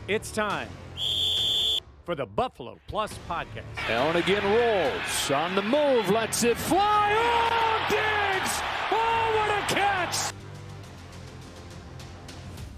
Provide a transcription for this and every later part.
It's time for the Buffalo Plus podcast. Allen again rolls on the move, lets it fly. Oh, Diggs! Oh, what a catch!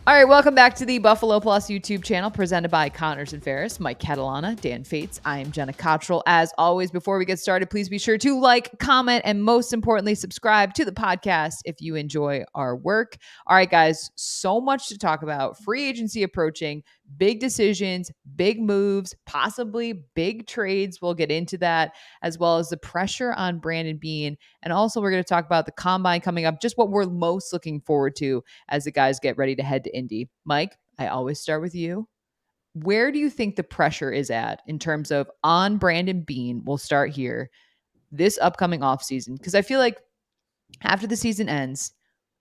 All right, welcome back to the Buffalo Plus YouTube channel presented by Connors and Ferris, Mike Catalana, Dan Fates. I am Jenna Cottrell. As always, before we get started, please be sure to like, comment, and most importantly, subscribe to the podcast if you enjoy our work. All right, guys, so much to talk about. Free agency approaching, big decisions, big moves, possibly big trades. We'll get into that, as well as the pressure on Brandon Beane. And also, we're going to talk about the combine coming up, just what we're most looking forward to as the guys get ready to head to Indy. Mike, I always start with you. Where do you think the pressure is at in terms of on Brandon Beane? We'll start here this upcoming offseason, because I feel like after the season ends,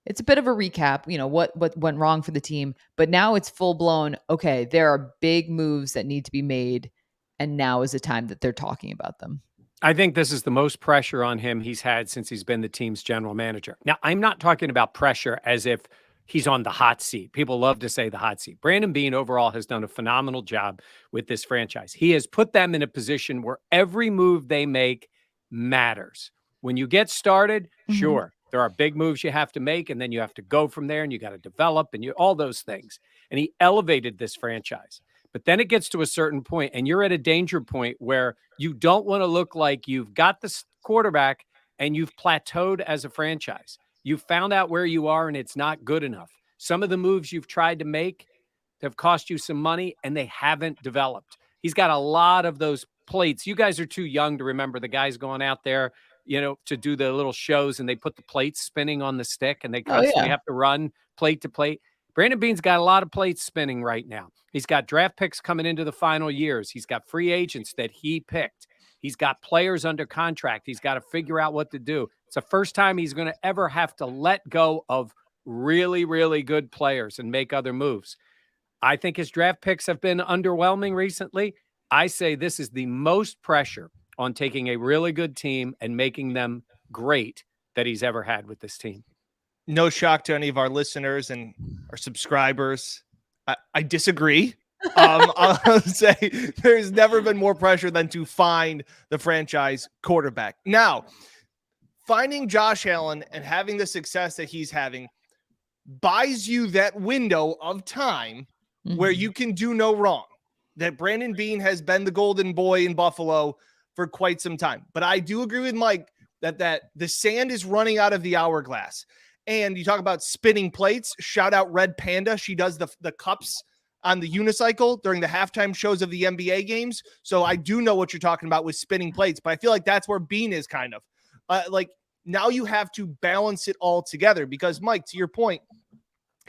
it's a bit of a recap, what went wrong for the team, but now it's full blown. Okay, there are big moves that need to be made, and now is the time that they're talking about them. I think this is the most pressure on him he's had since he's been the team's general manager. Now, I'm not talking about pressure as if he's on the hot seat. People love to say the hot seat. Brandon Beane overall has done a phenomenal job with this franchise. He has put them in a position where every move they make matters. When you get started, sure, there are big moves you have to make, and then you have to go from there, and you got to develop, and all those things. And he elevated this franchise. But then it gets to a certain point, and you're at a danger point where you don't want to look like you've got the quarterback and you've plateaued as a franchise. You've found out where you are, and it's not good enough. Some of the moves you've tried to make have cost you some money, and they haven't developed. He's got a lot of those plates. You guys are too young to remember the guys going out there, to do the little shows, and they put the plates spinning on the stick, and they constantly have to run plate to plate. Brandon Beane's got a lot of plates spinning right now. He's got draft picks coming into the final years. He's got free agents that he picked. He's got players under contract. He's got to figure out what to do. It's the first time he's going to ever have to let go of really, really good players and make other moves. I think his draft picks have been underwhelming recently. I say this is the most pressure on taking a really good team and making them great that he's ever had with this team. No shock to any of our listeners and our subscribers. I disagree. I'll say there's never been more pressure than to find the franchise quarterback. Now, finding Josh Allen and having the success that he's having buys you that window of time where you can do no wrong. That Brandon Beane has been the golden boy in Buffalo for quite some time. But I do agree with Mike that the sand is running out of the hourglass. And you talk about spinning plates. Shout out Red Panda. She does the cups on the unicycle during the halftime shows of the NBA games. So I do know what you're talking about with spinning plates, but I feel like that's where Beane is kind of now you have to balance it all together because Mike, to your point,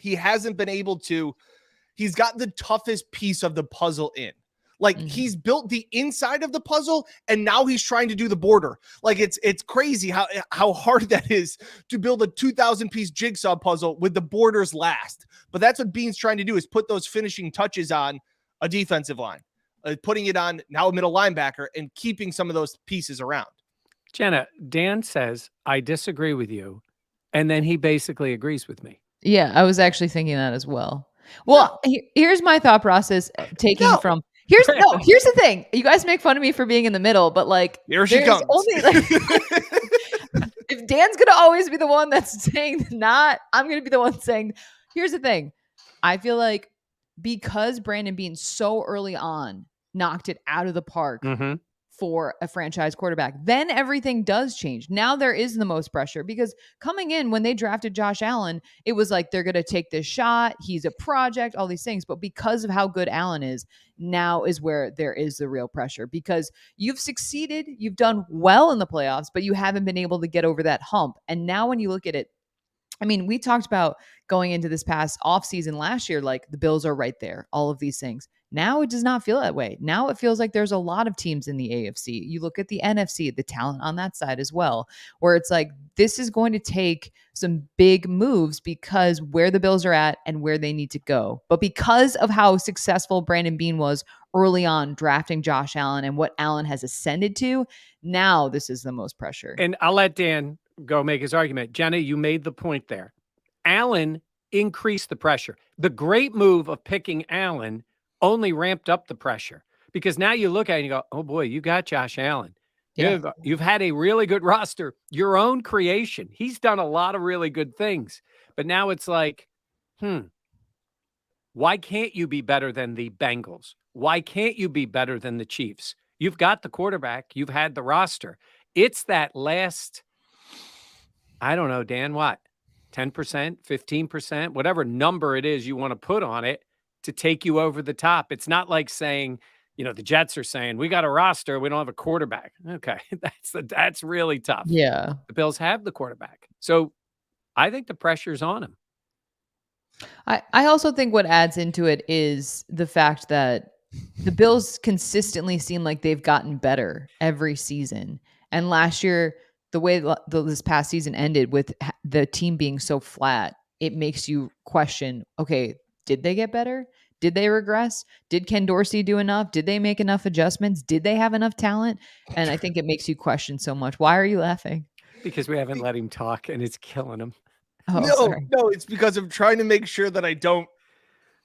he hasn't been able to, he's got the toughest piece of the puzzle in. He's built the inside of the puzzle and now he's trying to do the border. It's crazy how hard that is to build a 2,000 piece jigsaw puzzle with the borders last. But that's what Beane's trying to do, is put those finishing touches on a defensive line, putting it on now a middle linebacker and keeping some of those pieces around. Jenna, Dan says, I disagree with you. And then he basically agrees with me. Yeah, I was actually thinking that as well. Well, here's my thought process from... Here's the thing. You guys make fun of me for being in the middle, but here she comes. If Dan's going to always be the one that's saying not, I'm going to be the one saying, here's the thing. I feel like because Brandon Beane so early on knocked it out of the park for a franchise quarterback, then everything does change. Now there is the most pressure because coming in when they drafted Josh Allen, it was like, they're going to take this shot. He's a project, all these things. But because of how good Allen is, now is where there is the real pressure because you've succeeded. You've done well in the playoffs, but you haven't been able to get over that hump. And now when you look at it, I mean, we talked about going into this past offseason last year, like the Bills are right there, all of these things. Now it does not feel that way. Now it feels like there's a lot of teams in the AFC. You look at the NFC, the talent on that side as well, where it's like, this is going to take some big moves because where the Bills are at and where they need to go. But because of how successful Brandon Beane was early on drafting Josh Allen and what Allen has ascended to, now this is the most pressure. And I'll let Dan go make his argument. Jenna, you made the point there. Allen increased the pressure. The great move of picking Allen only ramped up the pressure because now you look at it and you go, oh boy, you got Josh Allen. Yeah. You've had a really good roster, your own creation. He's done a lot of really good things, but now it's like, why can't you be better than the Bengals? Why can't you be better than the Chiefs? You've got the quarterback. You've had the roster. It's that last, I don't know, Dan, what? 10%, 15%, whatever number it is you want to put on it to take you over the top. It's not like saying, the Jets are saying, we got a roster, we don't have a quarterback. Okay, that's really tough. Yeah. The Bills have the quarterback. So I think the pressure's on him. I also think what adds into it is the fact that the Bills consistently seem like they've gotten better every season. And last year, the way this past season ended with the team being so flat, it makes you question, okay, did they get better? Did they regress? Did Ken Dorsey do enough? Did they make enough adjustments? Did they have enough talent? And I think it makes you question so much. Why are you laughing? Because we haven't let him talk and it's killing him. Oh, No, sorry. no, it's because I'm trying to make sure that I don't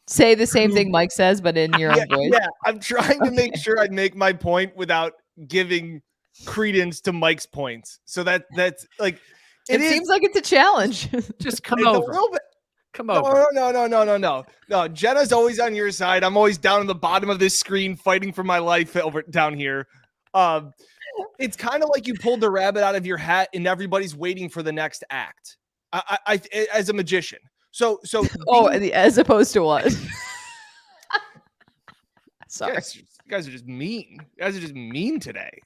Say the same thing Mike says, but in your own voice. Yeah, I'm trying to make sure I make my point without giving credence to Mike's points. So that's like It seems like it's a challenge. Just come it's over. a little bit. Come over. No. Jenna's always on your side. I'm always down on the bottom of this screen fighting for my life over down here. It's kind of like you pulled the rabbit out of your hat and everybody's waiting for the next act. I as a magician. So as opposed to what? Sorry. You guys are just mean. You guys are just mean today.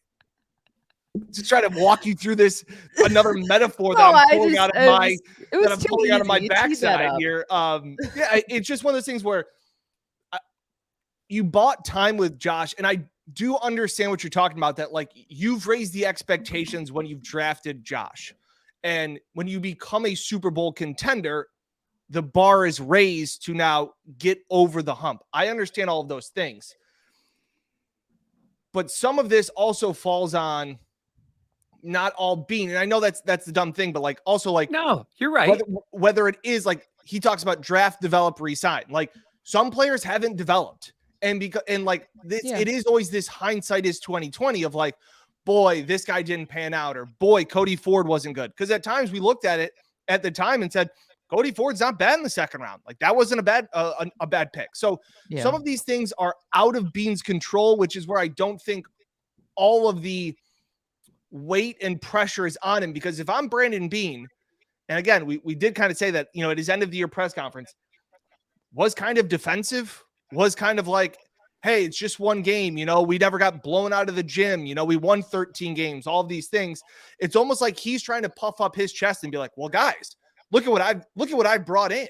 Just try to walk you through this another metaphor that I'm pulling out of my backside here. It's just one of those things where you bought time with Josh, and I do understand what you're talking about. That like you've raised the expectations when you've drafted Josh, and when you become a Super Bowl contender, the bar is raised to now get over the hump. I understand all of those things, but some of this also falls on not all Beane. And I know that's the dumb thing, but like also like, no, you're right. Whether it is like, he talks about draft, develop, resign, like some players haven't developed. And it is always this hindsight is 2020 of like, boy, this guy didn't pan out, or boy, Cody Ford wasn't good. Cause at times we looked at it at the time and said, Cody Ford's not bad in the second round. Like that wasn't a bad pick. So some of these things are out of Beane's control, which is where I don't think all of the weight and pressure is on him. Because if I'm Brandon Beane, and again, we did kind of say that, at his end of the year press conference was kind of defensive, was kind of like, hey, it's just one game. We never got blown out of the gym. We won 13 games, all of these things. It's almost like he's trying to puff up his chest and be like, well, guys, look at what I've brought in.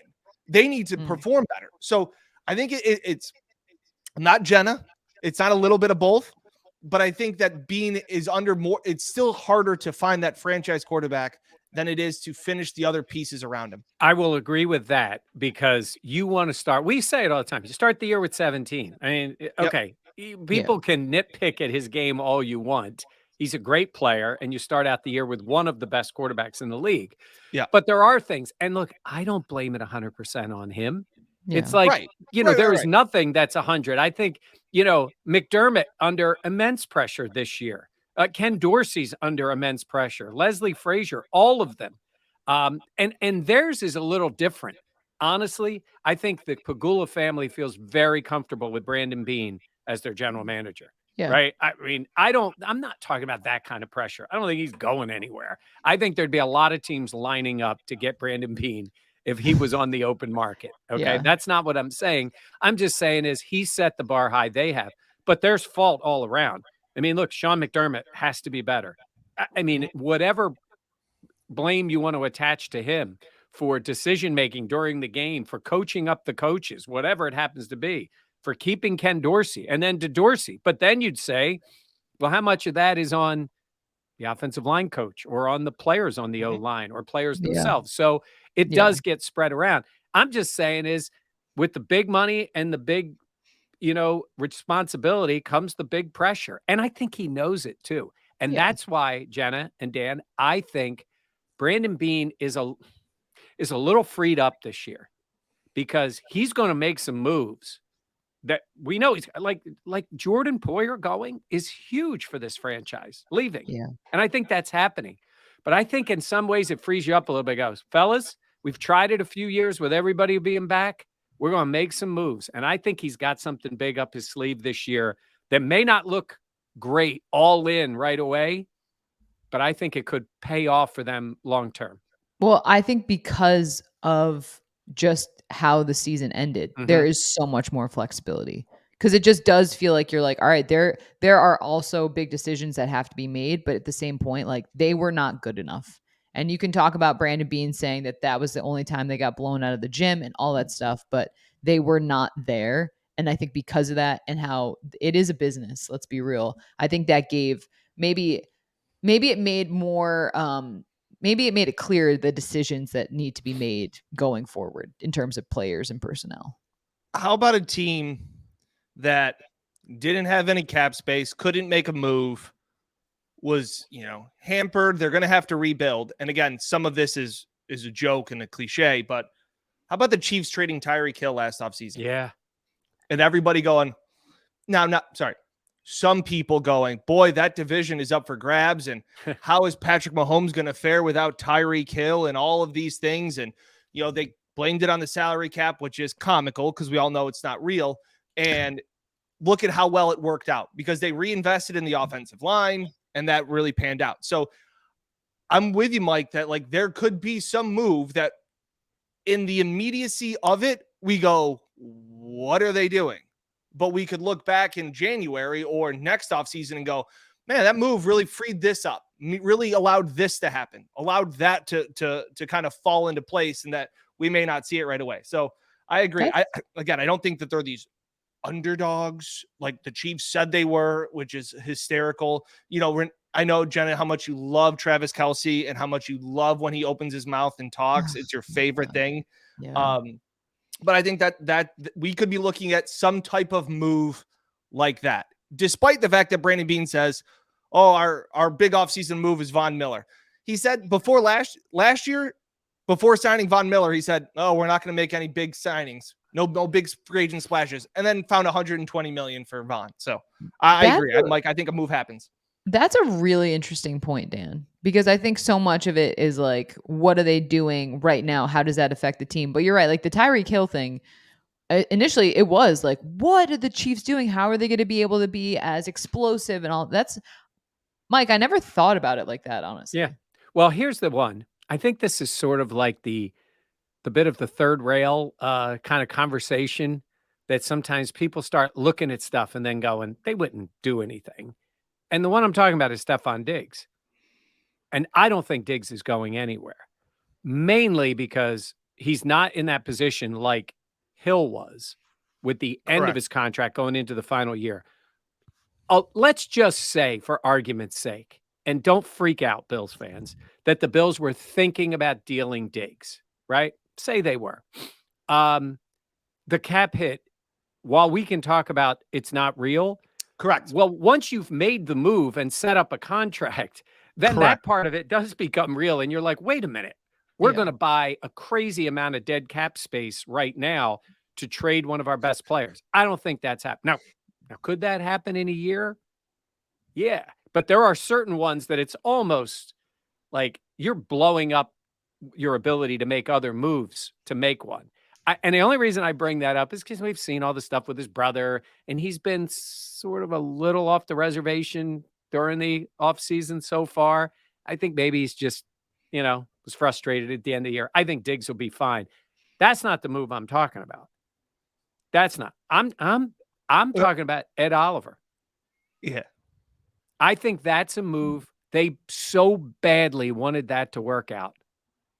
They need to perform better. So I think it's not Jenna. It's not a little bit of both, but I think that Beane is under more. It's still harder to find that franchise quarterback than it is to finish the other pieces around him. I will agree with that because you want to start. We say it all the time. You start the year with 17. I mean, okay, people can nitpick at his game all you want. He's a great player, and you start out the year with one of the best quarterbacks in the league. Yeah. But there are things, and look, I don't blame it 100% on him. Yeah. It's like, there is nothing that's 100. I think, McDermott under immense pressure this year. Ken Dorsey's under immense pressure. Leslie Frazier, all of them. And theirs is a little different. Honestly, I think the Pagula family feels very comfortable with Brandon Beane as their general manager. Yeah. Right. I mean, I'm not talking about that kind of pressure. I don't think he's going anywhere. I think there'd be a lot of teams lining up to get Brandon Beane if he was on the open market. Okay. Yeah. That's not what I'm saying. I'm just saying is he set the bar high they have, but there's fault all around. I mean, look, Sean McDermott has to be better. I mean, whatever blame you want to attach to him for decision-making during the game, for coaching up the coaches, whatever it happens to be, for keeping Ken Dorsey and then to Dorsey. But then you'd say, well, how much of that is on the offensive line coach or on the players on the O-line or players themselves? So it does get spread around. I'm just saying is with the big money and the big, responsibility comes the big pressure. And I think he knows it too. And that's why, Jenna and Dan, I think Brandon Beane is a little freed up this year because he's going to make some moves that we know he's like Jordan Poyer going is huge for this franchise, leaving. Yeah. And I think that's happening. But I think in some ways it frees you up a little bit. It goes, fellas, we've tried it a few years with everybody being back. We're going to make some moves. And I think he's got something big up his sleeve this year that may not look great all in right away, but I think it could pay off for them long term. Well, I think because of just how the season ended, there is so much more flexibility. Because it just does feel like you're like, all right, there are also big decisions that have to be made, but at the same point, like they were not good enough. And you can talk about Brandon Beane saying that that was the only time they got blown out of the gym and all that stuff, but they were not there. And I think because of that and how it is a business, let's be real, I think that gave maybe it made more maybe it made it clear the decisions that need to be made going forward in terms of players and personnel. How about a team that didn't have any cap space, couldn't make a move, was, hampered? They're going to have to rebuild. And again, some of this is a joke and a cliche, but how about the Chiefs trading Tyreek Hill last offseason? Yeah. And everybody going, some people going, boy, that division is up for grabs. And how is Patrick Mahomes going to fare without Tyreek Hill and all of these things? And, they blamed it on the salary cap, which is comical because we all know it's not real. And look at how well it worked out because they reinvested in the offensive line and that really panned out. So I'm with you, Mike, that like there could be some move that in the immediacy of it, we go, what are they doing? But we could look back in January or next offseason and go, man, that move really freed this up, really allowed this to happen, allowed that to kind of fall into place and that we may not see it right away. So I agree. Okay. I don't think that they're these underdogs like the Chiefs said they were, which is hysterical. I know, Jenna, how much you love Travis Kelce and how much you love when he opens his mouth and talks. It's your favorite thing. Yeah. But I think that we could be looking at some type of move like that, despite the fact that Brandon Beane says, oh, our big offseason move is Von Miller. He said before last year, before signing Von Miller, he said, oh, we're not going to make any big signings. No big free agent splashes, and then found $120 million for Von. So I agree. I think a move happens. That's a really interesting point, Dan, because I think so much of it is like, what are they doing right now? How does that affect the team? But you're right. Like the Tyreek Hill thing, initially it was like, what are the Chiefs doing? How are they going to be able to be as explosive and all? That's Mike. I never thought about it like that, honestly. Yeah. Well, here's the one. I think this is sort of like the bit of the third rail kind of conversation that sometimes people start looking at stuff and then going, they wouldn't do anything. And the one I'm talking about is Stephon Diggs. And I don't think Diggs is going anywhere, mainly because he's not in that position like Hill was with the end of his contract going into the final year. Let's just say, for argument's sake, and don't freak out, Bills fans, that the Bills were thinking about dealing Diggs, right? Say they were. The cap hit, while we can talk about it's not real. Correct. Well, once you've made the move and set up a contract, then that part of it does become real. And you're like, wait a minute, we're going to buy a crazy amount of dead cap space right now to trade one of our best players. I don't think that's happened. Now, could that happen in a year? Yeah. But there are certain ones that it's almost like you're blowing up your ability to make other moves to make one. And the only reason I bring that up is because we've seen all the stuff with his brother, and he's been sort of a little off the reservation during the offseason so far. I think maybe he's just, was frustrated at the end of the year. I think Diggs will be fine. That's not the move I'm talking about. That's not. I'm talking about Ed Oliver. Yeah. I think that's a move. They so badly wanted that to work out.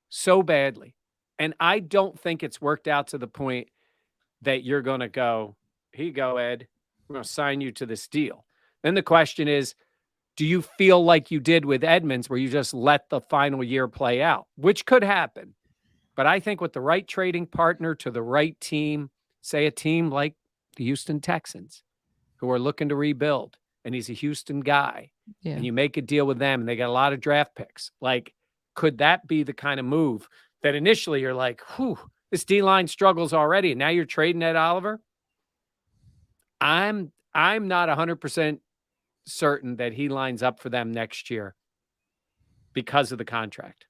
So badly. And I don't think it's worked out to the point that you're going to go, here you go, Ed. We're going to sign you to this deal. Then the question is, do you feel like you did with Edmonds where you just let the final year play out, which could happen. But I think with the right trading partner to the right team, say a team like the Houston Texans who are looking to rebuild, and he's a Houston guy, and you make a deal with them and they got a lot of draft picks. Like, could that be the kind of move that initially you're like, whew, this D-line struggles already, and now you're trading Ed Oliver? I'm not 100% certain that he lines up for them next year because of the contract.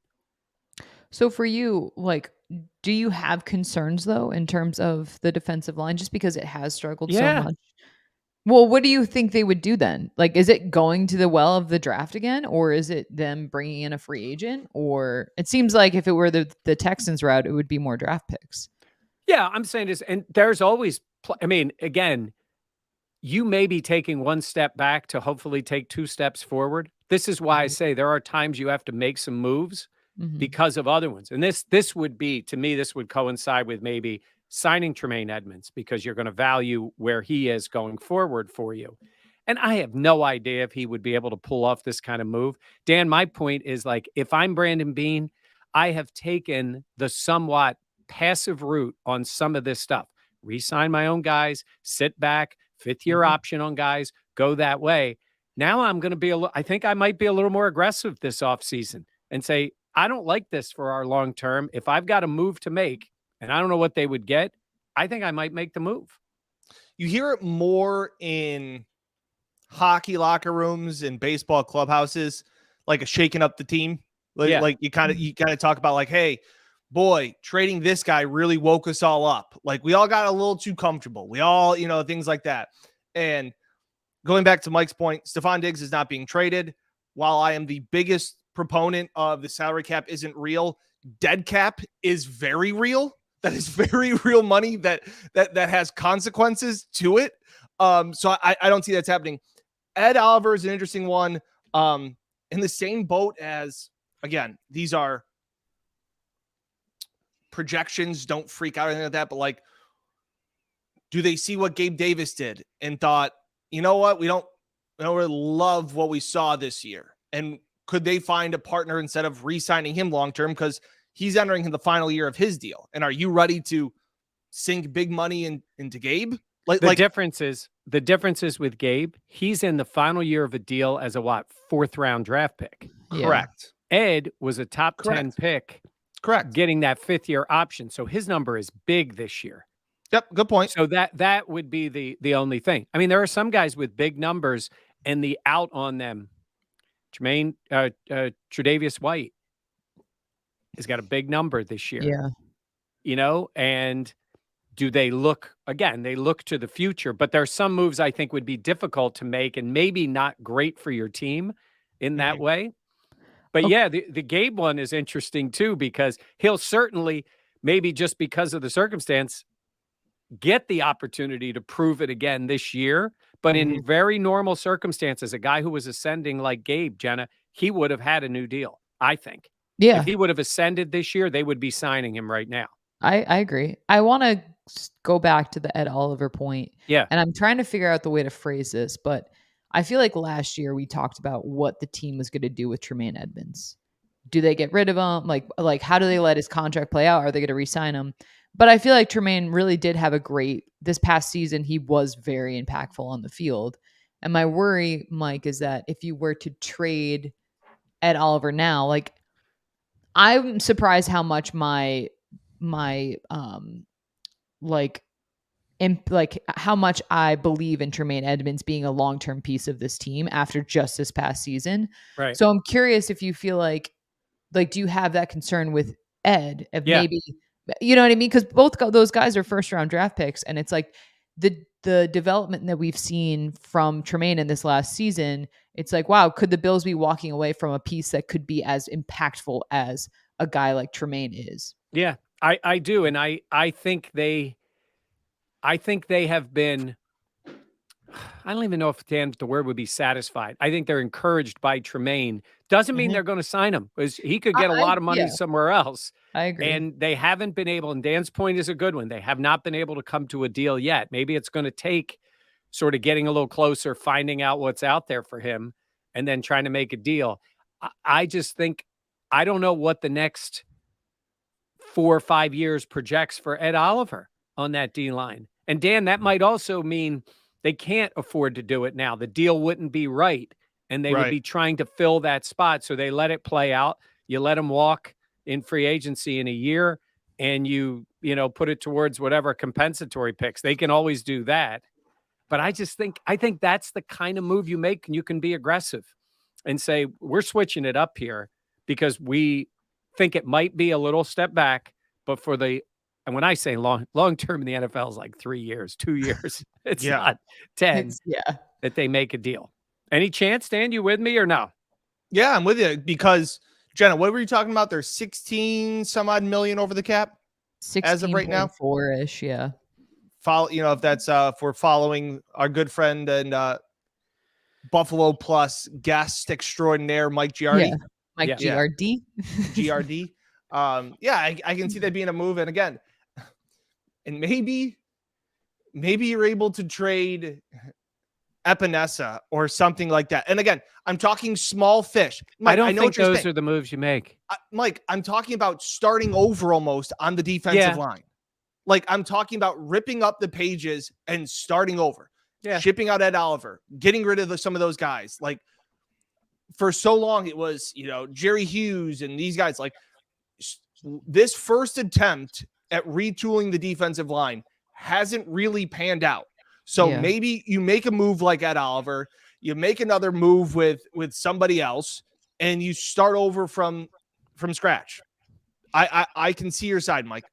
So for you, like, do you have concerns though in terms of the defensive line just because it has struggled so Yeah. much? Well, what do you think they would do then? Like, is it going to the well of the draft again, or is it them bringing in a free agent? Or it seems like if it were the Texans route, it would be more draft picks. Yeah, I'm saying this, and there's always, I mean, again, you may be taking one step back to hopefully take two steps forward. This is why I say there are times you have to make some moves Mhm. because of other ones. And this would be, to me, this would coincide with maybe signing Tremaine Edmonds because you're going to value where he is going forward for you. And I have no idea if he would be able to pull off this kind of move. Dan, my point is like, if I'm Brandon Beane, I have taken the somewhat passive route on some of this stuff. Resign my own guys, sit back, fifth year option on guys, go that way. Now I'm going to be I think I might be a little more aggressive this offseason and say, I don't like this for our long term. If I've got a move to make and I don't know what they would get, I think I might make the move. You hear it more in hockey locker rooms and baseball clubhouses, like a shaking up the team. Yeah. Like you kind of talk about like, hey, boy, trading this guy really woke us all up. Like we all got a little too comfortable. We all, things like that. And going back to Mike's point, Stephon Diggs is not being traded. While I am the biggest proponent of the salary cap isn't real, dead cap is very real. That is very real money that has consequences to it. So I don't see that's happening. Ed Oliver is an interesting one. In the same boat as, again, these are projections. Don't freak out or anything like that. But like, do they see what Gabe Davis did and thought, you know what, we don't really love what we saw this year? And could they find a partner instead of re-signing him long-term because he's entering the final year of his deal? And are you ready to sink big money into Gabe? The difference is with Gabe, he's in the final year of a deal as a fourth round draft pick. Correct. Yeah. Ed was a top 10 pick. Correct. Getting that fifth year option. So his number is big this year. Yep. Good point. So that would be the only thing. I mean, there are some guys with big numbers and the out on them. Tre'Davious White has got a big number this year. Yeah. And do they look to the future, but there are some moves I think would be difficult to make and maybe not great for your team in that way. But yeah, the Gabe one is interesting too, because he'll certainly, maybe just because of the circumstance, get the opportunity to prove it again this year. But in very normal circumstances, a guy who was ascending like Gabe, Jenna, he would have had a new deal, I think. Yeah. If he would have ascended this year, they would be signing him right now. I agree. I want to go back to the Ed Oliver point. Yeah. And I'm trying to figure out the way to phrase this, but I feel like last year we talked about what the team was going to do with Tremaine Edmonds. Do they get rid of him? Like how do they let his contract play out? Are they going to re-sign him? But I feel like Tremaine really did have this past season, he was very impactful on the field. And my worry, Mike, is that if you were to trade Ed Oliver now, like I'm surprised how much my how much I believe in Tremaine Edmonds being a long-term piece of this team after just this past season. Right. So I'm curious if you feel like do you have that concern with Ed of maybe, you know what I mean? Because both those guys are first-round draft picks, and it's like the development that we've seen from Tremaine in this last season. It's like, wow, could the Bills be walking away from a piece that could be as impactful as a guy like Tremaine is? Yeah, I do. And I think they have been, I don't even know if the word would be satisfied. I think they're encouraged by Tremaine. Doesn't mean they're going to sign him, because he could get a lot of money somewhere else. I agree. And they haven't been able, and Dan's point is a good one. They have not been able to come to a deal yet. Maybe it's going to take sort of getting a little closer, finding out what's out there for him, and then trying to make a deal. I just think, I don't know what the next 4 or 5 years projects for Ed Oliver on that D line. And Dan, that might also mean they can't afford to do it now. The deal wouldn't be right, and they would be trying to fill that spot. So they let it play out. You let him walk in free agency in a year, and you put it towards whatever compensatory picks. They can always do that. But I think that's the kind of move you make, and you can be aggressive and say, we're switching it up here because we think it might be a little step back, but and when I say long term in the NFL is like 3 years, 2 years, it's not 10 that they make a deal. Any chance, Dan, you with me or no? Yeah, I'm with you because Jenna, what were you talking about? There's 16 some odd million over the cap as of right now. 4-ish, yeah. Follow, if that's if we're following our good friend and Buffalo Plus guest extraordinaire Mike Giardi. Yeah. Mike Giardi. GRD. I can see that being a move. And again, and maybe you're able to trade Epinesa or something like that. And again, I'm talking small fish. Mike, I don't think those are the moves you make. Mike, I'm talking about starting over almost on the defensive line. Like, I'm talking about ripping up the pages and starting over. Yeah. Shipping out Ed Oliver, getting rid of some of those guys. Like, for so long, it was, Jerry Hughes and these guys. Like, this first attempt at retooling the defensive line hasn't really panned out. So maybe you make a move like Ed Oliver, you make another move with somebody else, and you start over from scratch. I can see your side, Mike.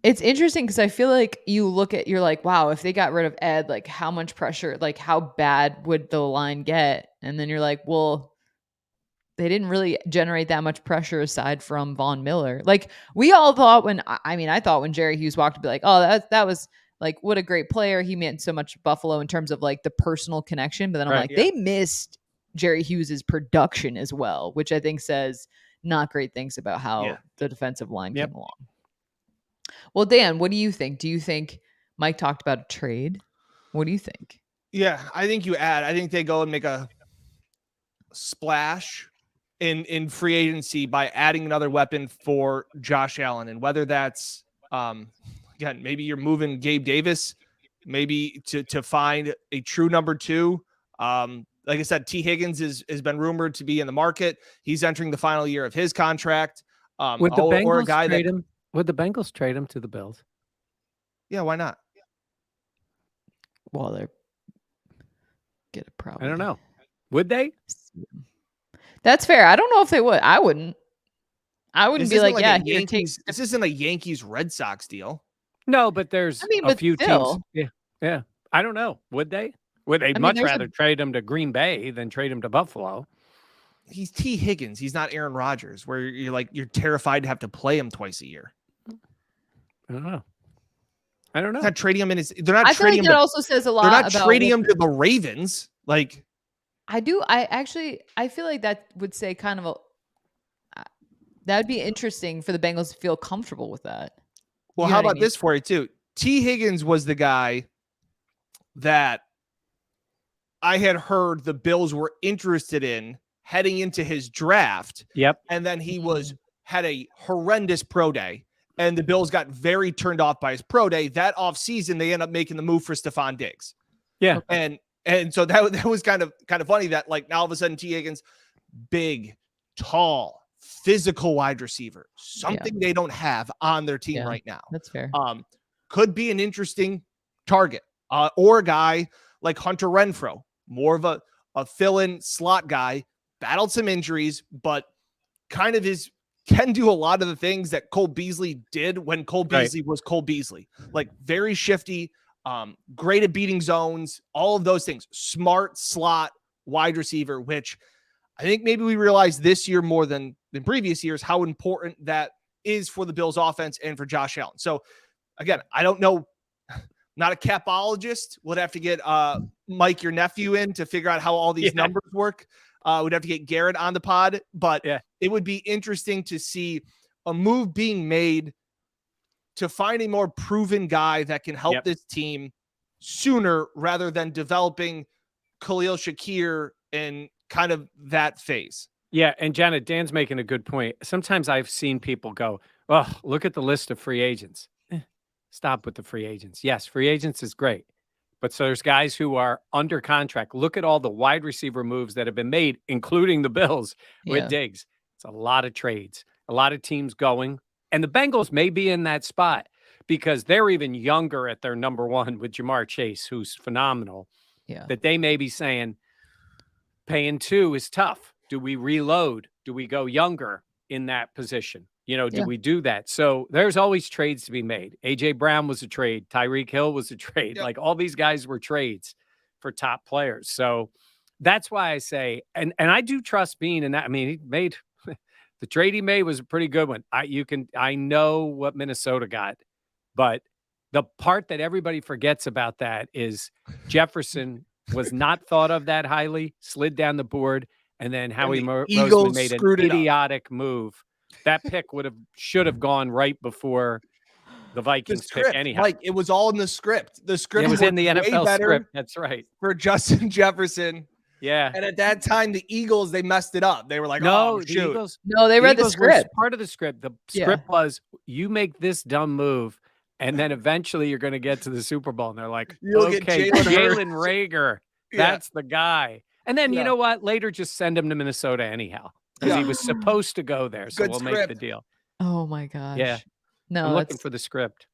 It's interesting because I feel like you're like, wow, if they got rid of Ed, like how much pressure, like how bad would the line get? And then you're like, well, they didn't really generate that much pressure aside from Von Miller. Like we all thought I thought when Jerry Hughes walked to be like, oh, that was like, what a great player. He meant so much Buffalo in terms of like the personal connection. But then I'm they missed Jerry Hughes's production as well, which I think says not great things about how the defensive line came along. Well, Dan, what do you think? Do you think Mike talked about a trade? What do you think? Yeah, I think I think they go and make a splash in free agency by adding another weapon for Josh Allen. And whether that's, again, maybe you're moving Gabe Davis, maybe to find a true number 2. Like I said, T. Higgins has been rumored to be in the market. He's entering the final year of his contract. Would the Bengals trade him? Would the Bengals trade him to the Bills? Yeah, why not? Well, they're get a problem. I don't know. Would they? That's fair. I don't know if they would. I wouldn't be like, Yankees. This isn't a Yankees Red Sox deal. No, but there's a few teams. Yeah. I don't know. Would they? Would they much rather trade him to Green Bay than trade him to Buffalo? He's T. Higgins. He's not Aaron Rodgers, where you're terrified to have to play him twice a year. I don't know. They're not trading him in his. They're not I trading feel like him. That also says a lot. They're not trading him to the Ravens. Like, I feel like that would say kind of that would be interesting for the Bengals to feel comfortable with that. Well, how about this for you too? T. Higgins was the guy that I had heard the Bills were interested in heading into his draft. Yep. And then he had a horrendous pro day, and the Bills got very turned off by his pro day. That offseason, they end up making the move for Stephon Diggs. Yeah. And so that was kind of funny that, like, now all of a sudden T. Higgins, big, tall, physical wide receiver, something they don't have on their team right now. That's fair. Could be an interesting target, or a guy like Hunter Renfrow, more of a fill-in slot guy, battled some injuries, but kind of can do a lot of the things that Cole Beasley did when Cole Beasley was Cole Beasley. Like, very shifty, great at beating zones, all of those things. Smart slot wide receiver, which I think maybe we realized this year more than previous years how important that is for the Bills offense and for Josh Allen. So again, I don't know, not a capologist. We'll have to get Mike, your nephew, in to figure out how all these numbers work. We'd have to get Garrett on the pod, but it would be interesting to see a move being made to find a more proven guy that can help this team sooner rather than developing Khalil Shakir in kind of that phase. Yeah, and Janet, Dan's making a good point. Sometimes I've seen people go, oh, look at the list of free agents. Stop with the free agents. Yes, free agents is great. But so there's guys who are under contract. Look at all the wide receiver moves that have been made, including the Bills with Diggs. It's a lot of trades, a lot of teams going. And the Bengals may be in that spot. because they're even younger at their number one with Jamar Chase, who's phenomenal. Yeah. That they may be saying paying 2 is tough. Do we reload? Do we go younger in that position? Do we do that? So there's always trades to be made. A.J. Brown was a trade. Tyreek Hill was a trade. Yep. Like all these guys were trades for top players. So that's why I say, and I do trust Beane in that. I mean, he made the trade he made was a pretty good one. I know what Minnesota got, but the part that everybody forgets about that is Jefferson was not thought of that highly, slid down the board, and then Howie Roseman made an idiotic move. That pick should have gone right before the Vikings pick anyhow. Like it was all in the script. The script was in the NFL script. That's right. For Justin Jefferson. Yeah. And at that time, the Eagles, they messed it up. They were like, no, oh, shoot. Eagles, no, they read the script. Part of the script. The script was you make this dumb move, and then eventually you're going to get to the Super Bowl. And they're like, okay, Jalen Reagor, that's the guy. And then you know what? Later, just send him to Minnesota anyhow. Because he was supposed to go there. So we'll make the deal. Oh my gosh. Yeah. No, I'm looking for the script.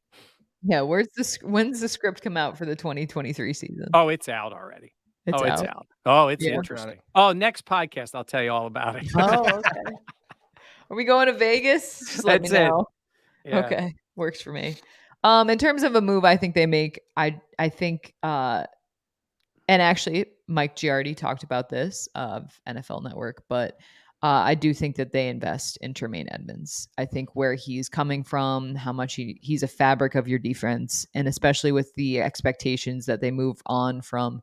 Yeah. When's the script come out for the 2023 season? Oh, it's out already. It's out. Oh, it's interesting. Oh, next podcast, I'll tell you all about it. Oh, okay. Are we going to Vegas? Just let me know. Yeah. Okay. Works for me. In terms of a move, I think they make, I think, and actually Mike Giardi talked about this of NFL Network, but I do think that they invest in Tremaine Edmunds. I think where he's coming from, how much he's a fabric of your defense, and especially with the expectations that they move on from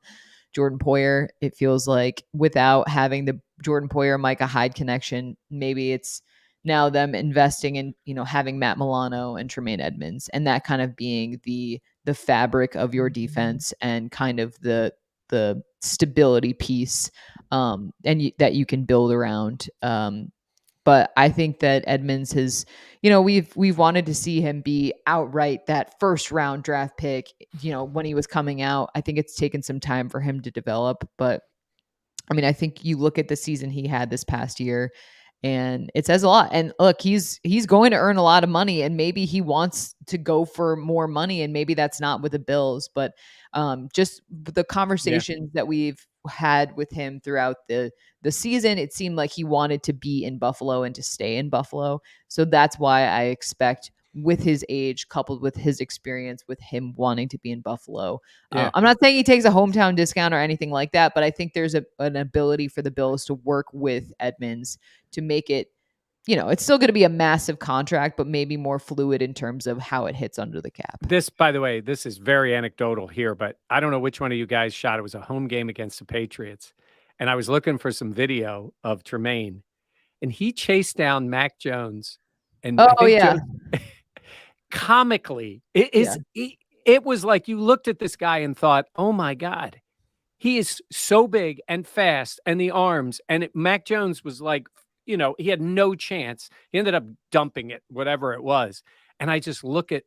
Jordan Poyer, it feels like without having the Jordan Poyer Micah Hyde connection, maybe it's now them investing in having Matt Milano and Tremaine Edmunds, and that kind of being the fabric of your defense and kind of the stability piece that you can build around. But I think that Edmunds has, we've wanted to see him be outright that first round draft pick, when he was coming out. I think it's taken some time for him to develop, but I mean, I think you look at the season he had this past year and it says a lot. And look, he's going to earn a lot of money, and maybe he wants to go for more money, and maybe that's not with the Bills, but just the conversations that we've had with him throughout the season, it seemed like he wanted to be in Buffalo and to stay in Buffalo. So that's why I expect, with his age coupled with his experience, with him wanting to be in Buffalo. I'm not saying he takes a hometown discount or anything like that, but I think there's an ability for the Bills to work with Edmunds to make it, it's still going to be a massive contract, but maybe more fluid in terms of how it hits under the cap. This, by the way, this is very anecdotal here, but I don't know which one of you guys shot. It was a home game against the Patriots. And I was looking for some video of Tremaine, and he chased down Mac Jones. And Jones, comically, it was like you looked at this guy and thought, oh my God, he is so big and fast, and the arms. And Mac Jones was like, he had no chance. He ended up dumping it, whatever it was. And I just look at,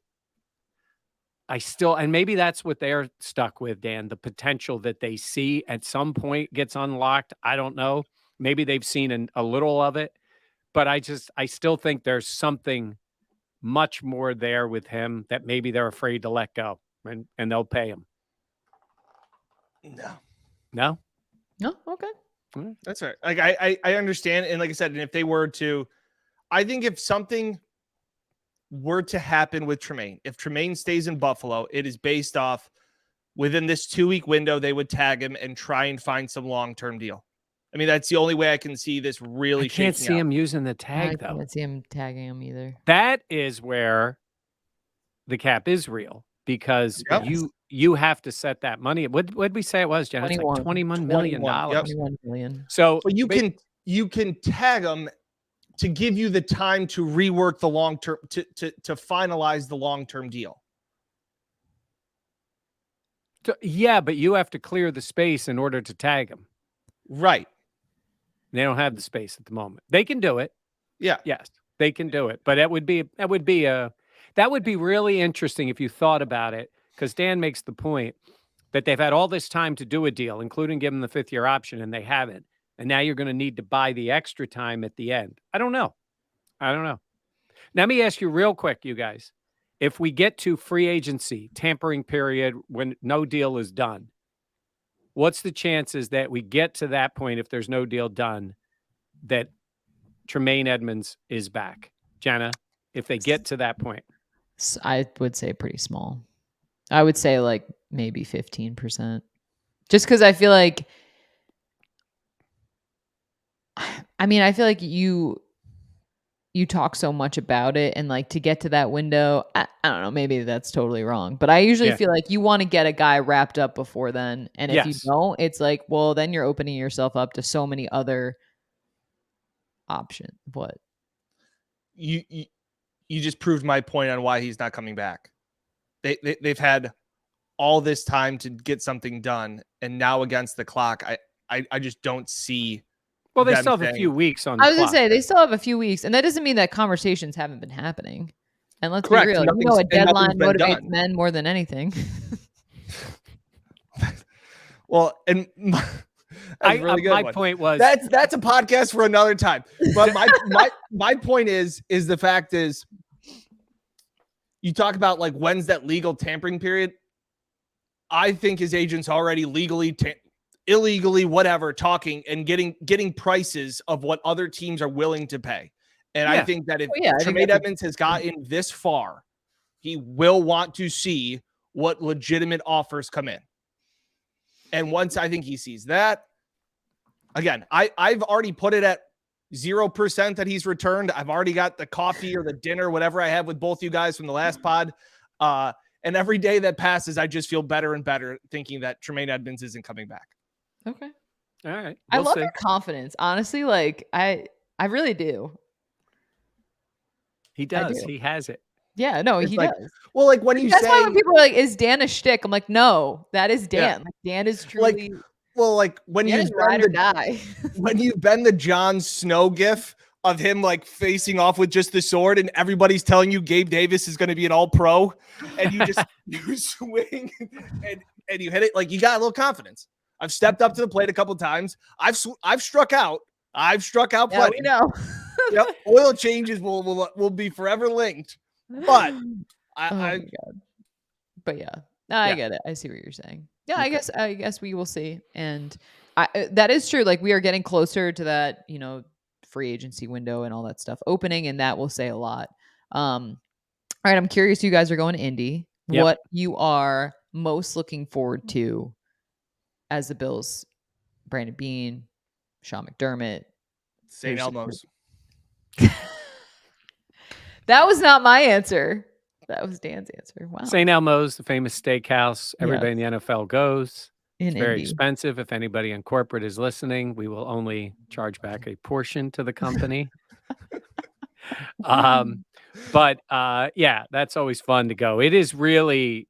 and maybe that's what they're stuck with, Dan, the potential that they see at some point gets unlocked. I don't know. Maybe they've seen a little of it, but I still think there's something much more there with him that maybe they're afraid to let go, and they'll pay him. No. Okay. That's right. Like I understand. And like I said, and if they were to, I think if something were to happen with Tremaine, if Tremaine stays in Buffalo, it is based off within this 2-week window, they would tag him and try and find some long-term deal. I mean, that's the only way I can see this really shaking out. I can't see him using the tag, though. I can't see him tagging him either. That is where the cap is real, because you have to set that money. What did we say it was, Jen? It's like $21 million. $21 million. So you can tag them to give you the time to rework the long term, to finalize the long term deal. Yeah, but you have to clear the space in order to tag them. Right. They don't have the space at the moment. They can do it. Yeah. Yes, they can do it. But that would be really interesting if you thought about it, because Dan makes the point that they've had all this time to do a deal, including give them the 5th-year option, and they haven't. And now you're going to need to buy the extra time at the end. I don't know. Let me ask you real quick, you guys. if we get to free agency, tampering period, when no deal is done, what's the chances that we get to that point, if there's no deal done, that Tremaine Edmonds is back? Jenna, if they get to that point. I would say pretty small. I would say like maybe 15%. Just because I feel like, I mean, I feel like you talk so much about it, and like to get to that window, I don't know, maybe that's totally wrong, but I usually feel like you want to get a guy wrapped up before then. And if you don't, it's like, well, then you're opening yourself up to so many other options. What? You just proved my point on why he's not coming back. They've had all this time to get something done, and now against the clock, I just don't see. Well, they still have a few weeks on the I was clock. gonna say they still have a few weeks, and that doesn't mean that conversations haven't been happening. And let's Correct. be real, Nothing's- a deadline nothing's been motivates done. men more than anything. Well, and really good my one. point was that's a podcast for another time. But my point is the fact is, you talk about like when's that legal tampering period. I think his agent's already legally, illegally, whatever, talking and getting prices of what other teams are willing to pay. And I think that if Tremaine Edmonds has gotten this far, he will want to see what legitimate offers come in. And once I think he sees that, again, I've already put it at 0% that he's returned. I've already got the coffee or the dinner, whatever I had with both you guys from the last pod. And every day that passes, I just feel better and better thinking that Tremaine Edmonds isn't coming back. Okay. All right. I love your confidence. Honestly, like I really do. He does. He has it. Yeah, no, he does. Well, like when you that's why when people are like, "Is Dan a shtick?" I'm like, "No, that is Dan. Yeah. Like Dan is truly." Like when Dan you is ride or die. when you've been the Jon Snow gif of him like facing off with just the sword, and everybody's telling you Gabe Davis is going to be an All-Pro, and you just you swing and you hit it, like you got a little confidence. I've stepped up to the plate a couple times. I've struck out. I've struck out plenty. Yeah, we know. Yep. Oil changes will be forever linked. But my God. But yeah, no, I get it. I see what you're saying. Yeah, okay. I guess we will see. And that is true. Like we are getting closer to that, free agency window and all that stuff opening, and that will say a lot. All right, I'm curious. You guys are going to Indy. Yep. What you are most looking forward to as the Bills? Brandon Beane, Sean McDermott, St. Elmo's. That was not my answer. That was Dan's answer. Wow. St. Elmo's, the famous steakhouse. Everybody in the NFL goes. It's very expensive. If anybody in corporate is listening, we will only charge back a portion to the company. But that's always fun to go. It is really,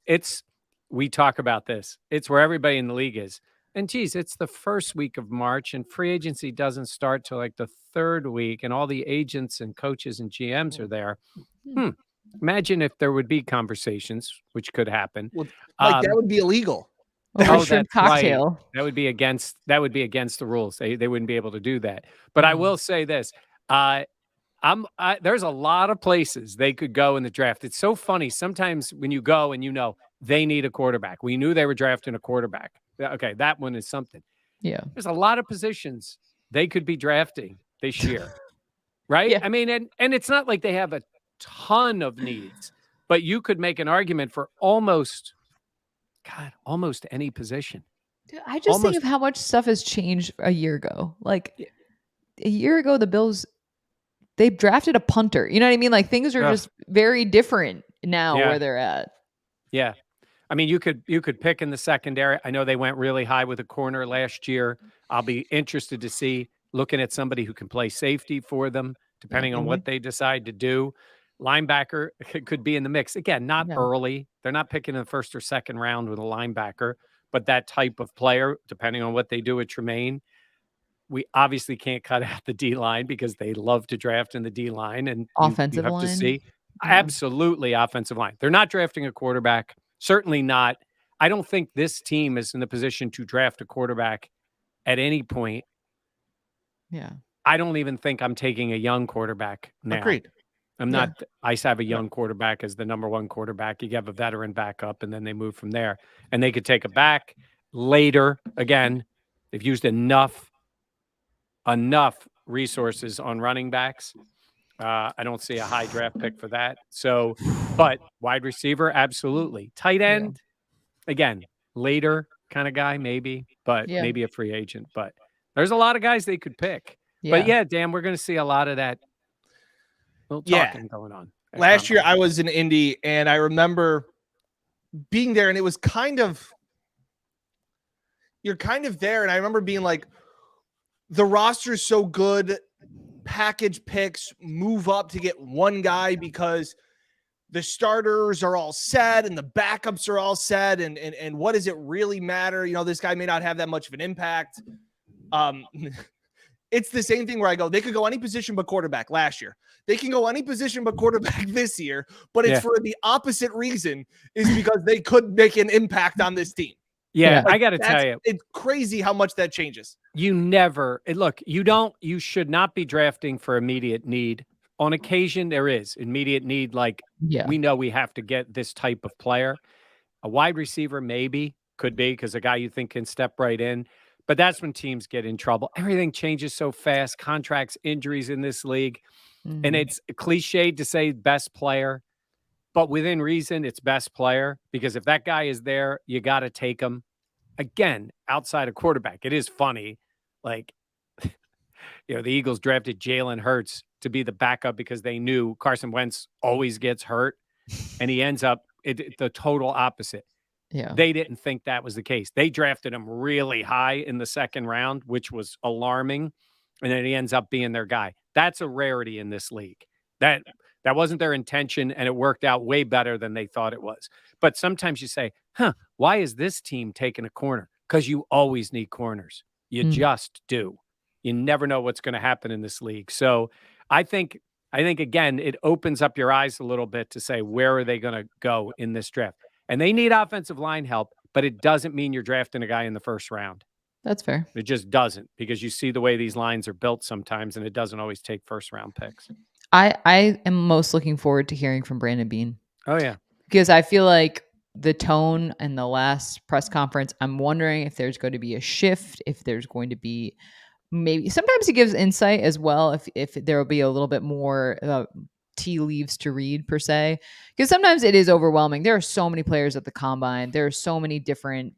we talk about this. It's where everybody in the league is. And geez, it's the first week of March, and free agency doesn't start till like the third week, and all the agents and coaches and GMs are there. Imagine if there would be conversations, which could happen. Well, that would be illegal. That's cocktail. Right. That would be against the rules. They wouldn't be able to do that. But I will say this: there's a lot of places they could go in the draft. It's so funny sometimes when you go and they need a quarterback. We knew they were drafting a quarterback. Okay, that one is something. Yeah, there's a lot of positions they could be drafting this year, right? Yeah. I mean, and it's not like they have a ton of needs, but you could make an argument for almost any position. Dude, I just think of how much stuff has changed a year ago. Like a year ago, the Bills, they drafted a punter. You know what I mean? Like things are just very different now where they're at. Yeah. I mean, you could pick in the secondary. I know they went really high with a corner last year. I'll be interested to see, looking at somebody who can play safety for them, depending on what they decide to do. Linebacker could be in the mix. Again, not early. They're not picking in the first or second round with a linebacker, but that type of player, depending on what they do with Tremaine. We obviously can't cut out the D-line because they love to draft in the D-line. And offensive you have line. to see. Absolutely offensive line. They're not drafting a quarterback. Certainly not. I don't think this team is in the position to draft a quarterback at any point. Yeah. I don't even think I'm taking a young quarterback now. Agreed. I'm not. I have a young quarterback as the number one quarterback. You have a veteran backup, and then they move from there. And they could take it back later. Again, they've used enough resources on running backs. I don't see a high draft pick for that. So, but wide receiver, absolutely. Tight end, again, later kind of guy, maybe, but maybe a free agent. But there's a lot of guys they could pick. But yeah, Dan, we're going to see a lot of that little talking going on. Last year I was in Indy and I remember being there and it was you're kind of there. And I remember being like, the roster is so good, package picks, move up to get one guy because the starters are all set and the backups are all set. And what does it really matter? You know, this guy may not have that much of an impact. It's the same thing where I go, they could go any position but quarterback last year. They can go any position but quarterback this year, but it's for the opposite reason, is because they could make an impact on this team. Yeah, like, I got to tell you, it's crazy how much that changes. You should not be drafting for immediate need. On occasion, there is immediate need. Like, we know we have to get this type of player. A wide receiver maybe could be, because a guy you think can step right in. But that's when teams get in trouble. Everything changes so fast. Contracts, injuries in this league. And it's cliched to say best player. But within reason, it's best player. Because if that guy is there, you got to take him. Again, outside of quarterback, it is funny. Like, the Eagles drafted Jalen Hurts to be the backup because they knew Carson Wentz always gets hurt. And he ends up the total opposite. Yeah. They didn't think that was the case. They drafted him really high in the second round, which was alarming. And then he ends up being their guy. That's a rarity in this league. That wasn't their intention, and it worked out way better than they thought it was. But sometimes you say, why is this team taking a corner? Because you always need corners. You just do. You never know what's going to happen in this league. So I think, again, it opens up your eyes a little bit to say, where are they going to go in this draft? And they need offensive line help, but it doesn't mean you're drafting a guy in the first round. That's fair. It just doesn't, because you see the way these lines are built sometimes, and it doesn't always take first round picks. I am most looking forward to hearing from Brandon Beane. Oh, yeah. Because I feel like the tone in the last press conference, I'm wondering if there's going to be a shift, if there's going to be maybe, sometimes he gives insight as well, if there will be a little bit more tea leaves to read per se, because sometimes it is overwhelming. There are so many players at the combine. There are so many different,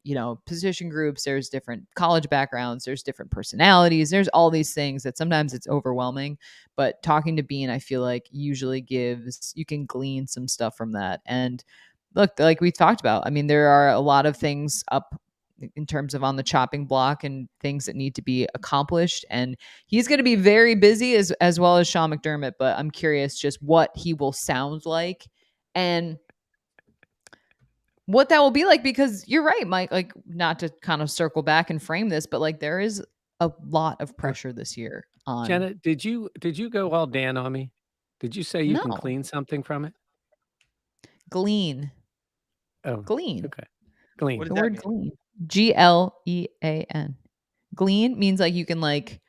position groups. There's different college backgrounds. There's different personalities. There's all these things that sometimes it's overwhelming. But talking to Beane, I feel like usually you can glean some stuff from that. And look, like we talked about, I mean, there are a lot of things up in terms of on the chopping block and things that need to be accomplished. And he's going to be very busy as well as Sean McDermott, but I'm curious just what he will sound like and what that will be like, because you're right, Mike, like, not to kind of circle back and frame this, but like, there is a lot of pressure this year on Jenna. Did you go all Dan on me? Did you say you can clean something from it? Glean. Oh, glean. Okay. Glean. The word glean. GLEAN. Glean means like you can like,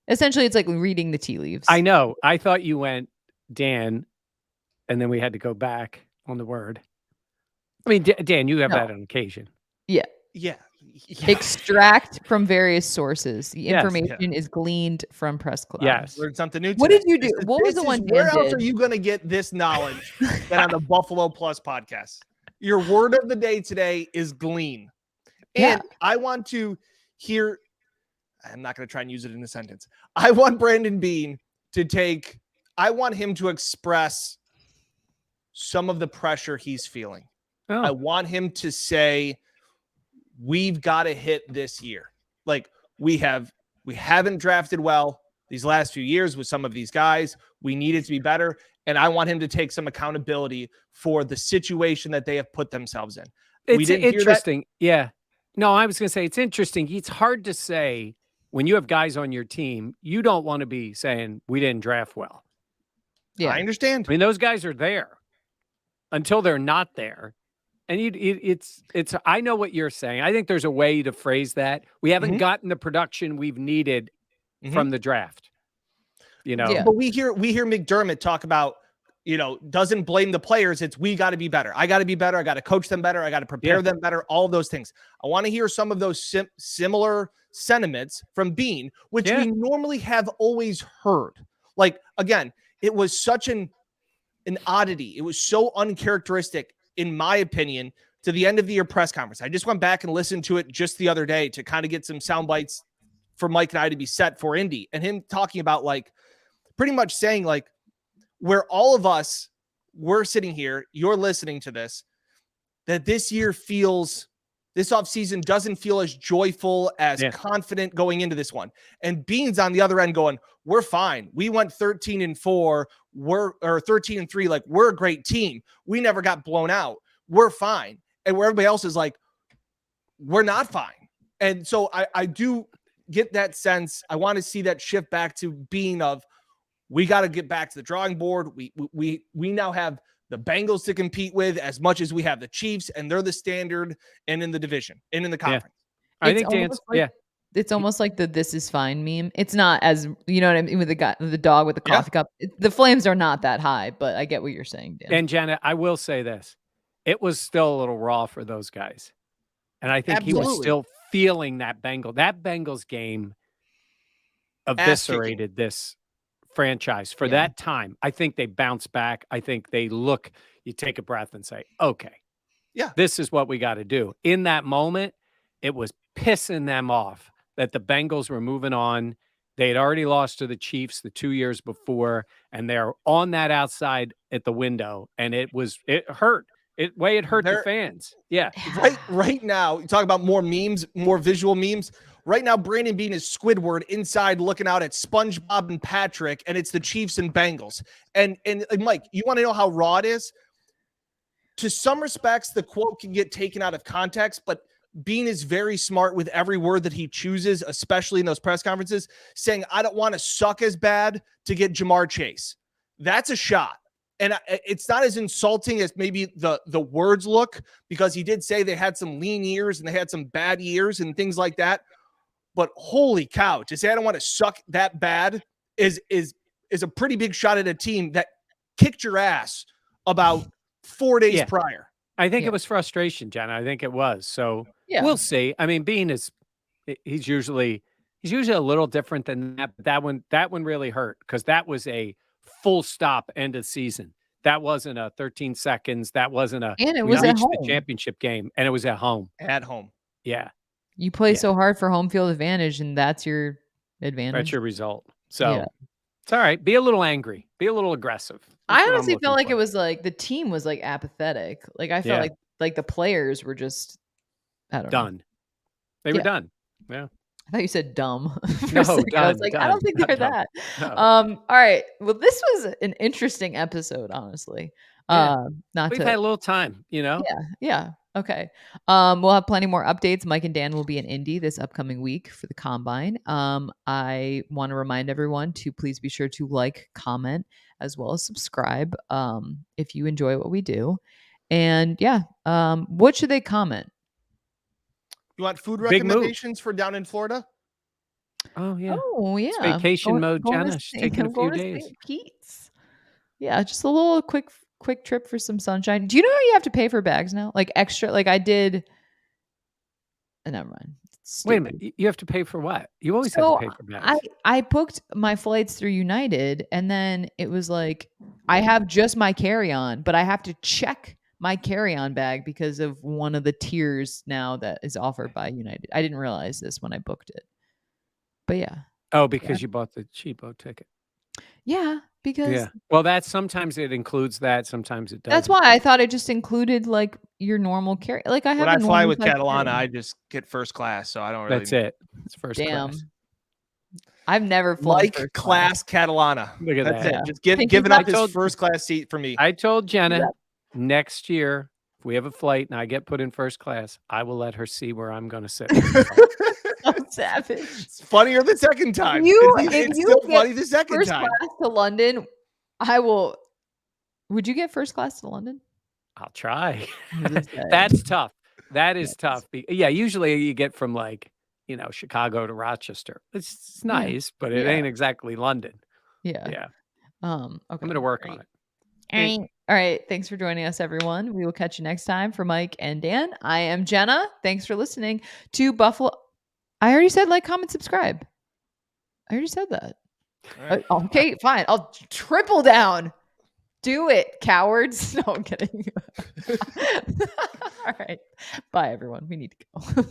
essentially it's like reading the tea leaves. I know. I thought you went Dan, and then we had to go back on the word. I mean, Dan, you have that on occasion. Yeah. Extract from various sources. The information is gleaned from press club. Yes. Learned something new today. What did you do? What was the one Dan Where else did? are you going to get this knowledge than on the Buffalo Plus podcast? Your word of the day today is glean. And I want to hear, I'm not going to try and use it in a sentence. I want Brandon Beane I want him to express some of the pressure he's feeling. Oh. I want him to say, we've got to hit this year. Like, we haven't drafted well these last few years with some of these guys. We need it to be better. And I want him to take some accountability for the situation that they have put themselves in. It's interesting. Yeah. No, I was going to say, it's interesting. It's hard to say when you have guys on your team, you don't want to be saying we didn't draft well. Yeah, I understand. I mean, those guys are there until they're not there. And I know what you're saying. I think there's a way to phrase that. We haven't gotten the production we've needed from the draft. But we hear McDermott talk about, doesn't blame the players. It's we got to be better. I got to be better. I got to coach them better. I got to prepare them better. All of those things. I want to hear some of those similar sentiments from Beane, which we normally have always heard. Like, again, it was such an oddity. It was so uncharacteristic, in my opinion, to the end of the year press conference. I just went back and listened to it just the other day to kind of get some sound bites for Mike and I to be set for Indy, and him talking about, like, pretty much saying, like, where all of us, we're sitting here, you're listening to this, that this offseason doesn't feel as joyful, as confident going into this one. And Beane's on the other end going, we're fine. We went 13-4, or 13-3. Like, we're a great team. We never got blown out. We're fine. And where everybody else is like, we're not fine. And so I do get that sense. I want to see that shift back to Beane of, we got to get back to the drawing board. We now have the Bengals to compete with as much as we have the Chiefs, and they're the standard and in the division and in the conference. I think Dan's, it's almost like the "this is fine" meme. It's not as, you know what I mean, with the dog with the coffee cup. The flames are not that high, but I get what you're saying, Dan. And Jenna, I will say this: it was still a little raw for those guys, and I think he was still feeling that Bengals game eviscerated this franchise for that time. I think they bounce back. I think you take a breath and say, okay, this is what we got to do. In that moment, it was pissing them off that the Bengals were moving on. They had already lost to the Chiefs the 2 years before, and they're on that outside at the window, and it hurt. It hurt the fans. Yeah. Right now, you talk about more memes, more visual memes. Right now, Brandon Beane is Squidward inside looking out at SpongeBob and Patrick, and it's the Chiefs and Bengals. And Mike, you want to know how raw it is? To some respects, the quote can get taken out of context, but Beane is very smart with every word that he chooses, especially in those press conferences, saying, I don't want to suck as bad to get Jamar Chase. That's a shot. And it's not as insulting as maybe the words look, because he did say they had some lean years and they had some bad years and things like that. But holy cow, to say I don't want to suck that bad is a pretty big shot at a team that kicked your ass about 4 days prior. I think it was frustration, Jen. I think it was. So we'll see. I mean, Beane he's usually a little different than that. But that one really hurt, because that was a full stop end of season. That wasn't a 13 seconds. That wasn't and it was at home. The championship game, and it was at home. At home. Yeah. You play so hard for home field advantage, and that's your advantage. That's your result. So it's all right. Be a little angry. Be a little aggressive. I honestly felt like it was like the team was like apathetic. Like I felt like the players were just, I don't know. They were done. Yeah. I thought you said dumb. No, I was like, I don't think they're that. No. All right. Well, this was an interesting episode, honestly. We've had a little time, Yeah. Okay. We'll have plenty more updates. Mike and Dan will be in Indy this upcoming week for the Combine. I want to remind everyone to please be sure to like, comment, as well as subscribe if you enjoy what we do. And what should they comment? You want food recommendations for down in Florida? Oh, yeah. Oh, yeah. It's vacation mode, Jenna. She's taking a few days. St. Pete's. Yeah, just a little quick trip for some sunshine. Do you know how you have to pay for bags now? Like extra, like I did. Never mind. Wait a minute. You have to pay for what? You always have to pay for bags. I booked my flights through United, and then it was like, I have just my carry-on, but I have to check my carry-on bag because of one of the tiers now that is offered by United. I didn't realize this when I booked it. But yeah. Oh, because you bought the cheapo ticket. Yeah, because well, sometimes it includes that, sometimes it doesn't. That's why I thought it just included like your normal carry. Like I have. When I fly with Catalana, I just get first class, so I don't really. That's it. It's first class. I've never flown first class Catalana. Look at That's that. it. Just giving up his first class seat for me. I told Jenna next year, if we have a flight and I get put in first class, I will let her see where I'm going to sit. I'm savage. It's funnier the second time. It's still funny the second first time. Class to London, I will. Would you get first class to London? I'll try. That's tough. That is tough. Yeah, usually you get from like, Chicago to Rochester. It's nice, but it ain't exactly London. Yeah. Yeah. Okay. I'm going to work on it. All right. Thanks for joining us, everyone. We will catch you next time. For Mike and Dan, I am Jenna. Thanks for listening to Buffalo. I already said like, comment, subscribe. I already said that. Right. Okay, fine. I'll triple down. Do it, cowards. No, I'm kidding. All right. Bye, everyone. We need to go.